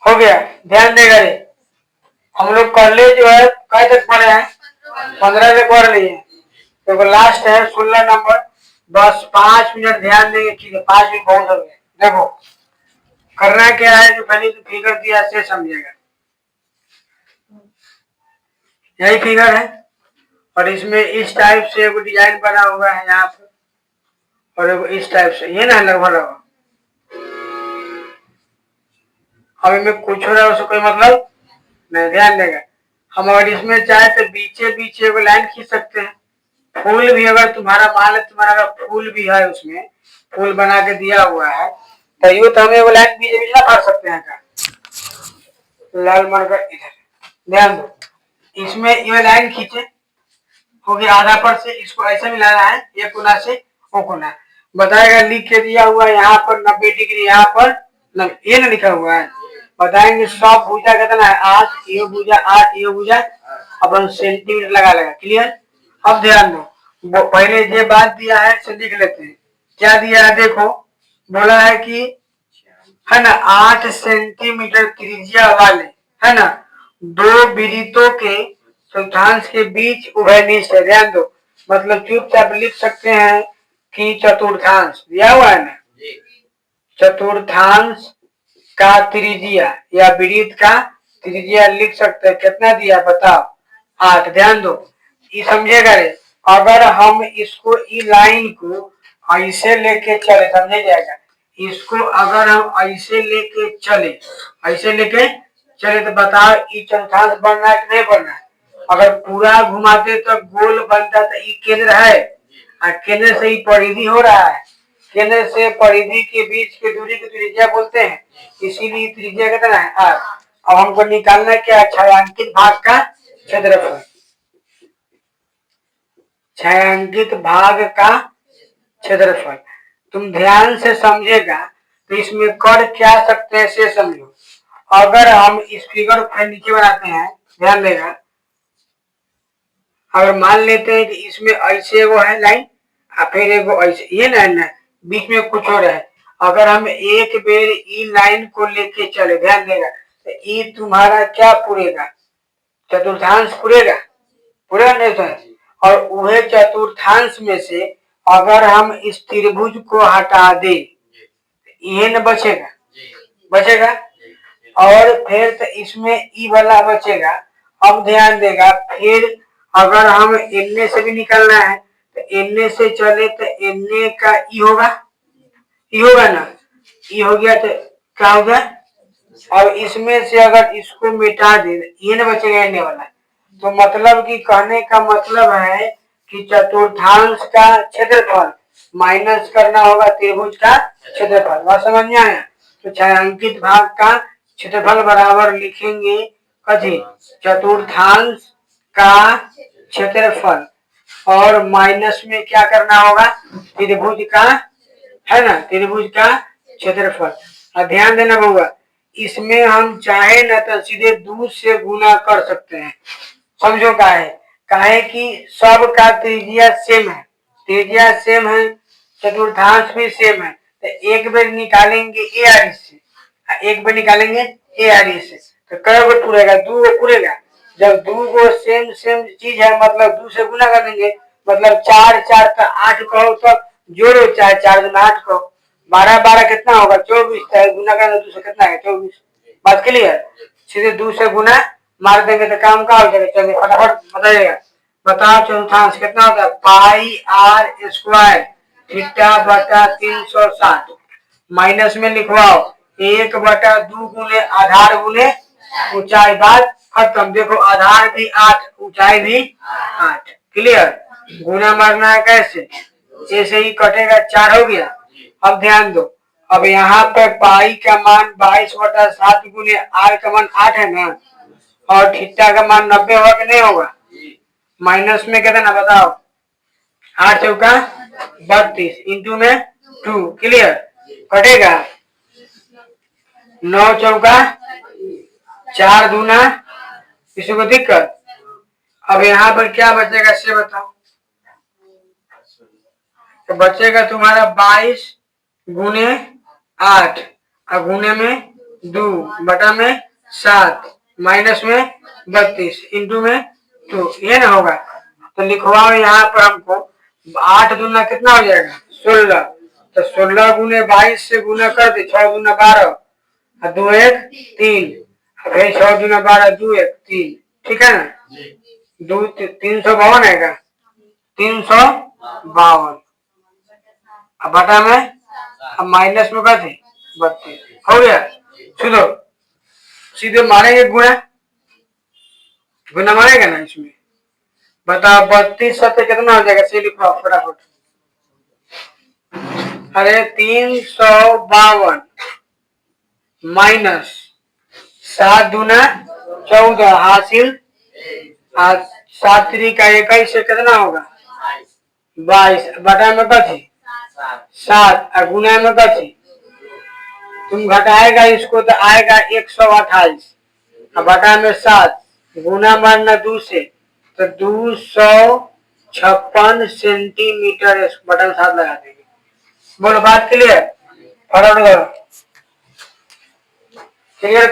हो गया, ध्यान देगा रे। हम लोग कर ले जो है कई तक पढ़े हैं, 15 तक पढ़ लिए। तो लास्ट है 16 नंबर। बस 5 मिनट ध्यान देंगे, ठीक है, 5 मिनट बहुत हो गए। देखो करना क्या है, जो पहले जो फिगर दिया से समझेगा। यही फिगर है और इसमें इस टाइप से एक डिजाइन बना हुआ है यहाँ पे, और इस टाइप से, ये ना लगभग। अब इनमें कुछ हो रहा है उसको कोई मतलब नहीं, ध्यान देगा। हम अगर इसमें चाहे तो बीचे बीचे वो लाइन खींच सकते हैं। फूल भी अगर तुम्हारा मान तुम्हारा अगर फूल भी है, उसमें फूल बना के दिया हुआ है, तो यूं तो हमें वो लाइन बीच बीच ना काट सकते हैं का, लाल मार्कर इधर। ध्यान दो, इसमें ये लाइन खींचे, हो गया आधा पर से, इसको ऐसे मिलाना है, ये कोना से वो कोना। बताएगा लिख के दिया हुआ है यहाँ पर 90 डिग्री, यहाँ पर ये ना लिखा हुआ है। बताएंगे सब भुजा कितना है, 8, ये भुजा 8, ये भुजा अपन सेंटीमीटर लगा लेगा। क्लियर। अब ध्यान दो, पहले ये बात दिया है से लिख लेते हैं। क्या दिया है देखो, बोला है कि है ना 8 सेंटीमीटर त्रिज्या वाले, है ना, दो वृत्तों के चतुर्थांश के बीच उभयनिष्ठ है। ध्यान दो, मतलब चुपचाप लिख सकते हैं कि चतुर्थांश दिया हुआ है ना, चतुर्थांश का त्रिज्या या वृत्त का त्रिज्या लिख सकते हैं। कितना दिया बताओ, 8। ध्यान दो, ये समझेगा रे। अगर हम इसको इस लाइन को ऐसे लेके चले, समझे जाएगा। इसको अगर हम ऐसे लेके चले, ऐसे लेके चले तो बताओ ये चतुर्थांश बनना है कि नहीं बनना है। अगर पूरा घुमाते तो गोल बनता, तो ये केंद्र है और केंद्र से ही परिधि हो रहा है। केंद्र से परिधि के बीच की दूरी को त्रिज्या बोलते हैं, इसीलिए त्रिज्या कितना है 8। अब हमको निकालना क्या, छायांकित भाग का क्षेत्रफल। छायांकित भाग का क्षेत्रफल तुम ध्यान से समझेगा तो इसमें कर क्या सकते हैं से समझो। अगर हम इस फिगर को नीचे बनाते हैं, ध्यान देगा, अगर मान लेते हैं कि इसमें ऐसे वो है लाइन और फिर एक ऐसे, ये ना बीच में कुछ हो रहा है। अगर हम एक बेर ई लाइन को लेके चले, ध्यान देगा, तो ई तुम्हारा क्या पूरेगा, चतुर्थांश पूरेगा, पूरा नहीं था। और वह चतुर्थांश में से अगर हम इस त्रिभुज को हटा दे, ये न बचेगा, बचेगा, और फिर तो इसमें ई वाला बचेगा। अब ध्यान देगा, फिर अगर हम एन से भी निकलना है तो एन से चले तो एन का ई होगा, ई होगा ना, ई हो गया तो क्या होगा। अब इसमें से अगर इसको मिटा दे, ये न बचेगा एन वाला। तो मतलब कि कहने का मतलब है कि चतुर्थांश का क्षेत्रफल माइनस करना होगा त्रिभुज का क्षेत्रफल। बात समझ में आया। तो छायांकित भाग का क्षेत्रफल बराबर लिखेंगे कथी, चतुर्थांश का क्षेत्रफल, और माइनस में क्या करना होगा, त्रिभुज का, है ना, त्रिभुज का क्षेत्रफल। ध्यान देना बउआ, इसमें हम चाहे ना तो सीधे 2 से गुना कर सकते हैं। समझो काहे कि सब का त्रिज्या सेम है, त्रिज्या सेम है, चतुर्थांश भी सेम है। तो एक बार निकालेंगे ए आर से, एक बार निकालेंगे ए आर से, तो कई गो पूरेगा, 2 गो पूरेगा। जब 2 गो सेम सेम चीज है, मतलब 2 से गुना कर देंगे, मतलब 4 4 तो 8 कहो, तो जोड़ो, चाहे 4 गुना 8 कहो, 12 12 कितना होगा 24, गुना करना 2 से कितना है 24। बात क्लियर। सीधे 2 से गुना मार देंगे तो काम का हो जाएगा। चलिए फटाफट बताइएगा, बताओ चतुर्थांश कितना होता है, पाई आर स्क्वायर थीटा बटा 360, माइनस में लिखवाओ 1/2 गुने आधार गुने ऊंचाई। बात खत्म। देखो आधार भी 8, ऊंचाई भी 8। क्लियर। गुना मारना है कैसे, ऐसे ही कटेगा, 4 हो गया। अब ध्यान दो, अब यहाँ पे पाई का मान 22/7 गुने आर का मान 8 है ना, और थीटा का मान 90 होगा कि नहीं होगा। माइनस में कितना बताओ, 8 चौका 32 इंटू में 2। क्लियर। कटेगा 9 चौका 4 दूना, किसी को दिक्कत। अब यहाँ पर क्या बचेगा से बताओ, तो बचेगा तुम्हारा 22 गुने 8 और गुने में 2 बटा में 7 माइनस में 32 इंटू में 2, ये ना होगा। तो लिखवाओ यहाँ पर हमको 8 दूना कितना हो जाएगा 16, तो 16 गुने 22 से गुना कर दे, 6 दूना 12 और 2 1 3, फिर 6 दूना 12 2 1 3, ठीक है ना। 2 352 है का 352 अब बटा में अब माइनस में कैसे 32 हो गया। सुनो सीधे मारेंगे गुना, गुना मारेगा ना इसमें, बताओ 32 सत्य कितना हो जाएगा, से लिखो फटाफट। अरे 352 माइनस 7 दूना 14 हासिल 7 3 का 21 से कितना होगा 22 बटा में कथी 7 और गुना में कथी, तुम घटाएगा इसको तो आएगा 128 और बटा में 7 गुना मारना 2 से तो 256 सेंटीमीटर बटा 7 लगा देंगे। बोलो बात क्लियर, फटाफट करो क्लियर।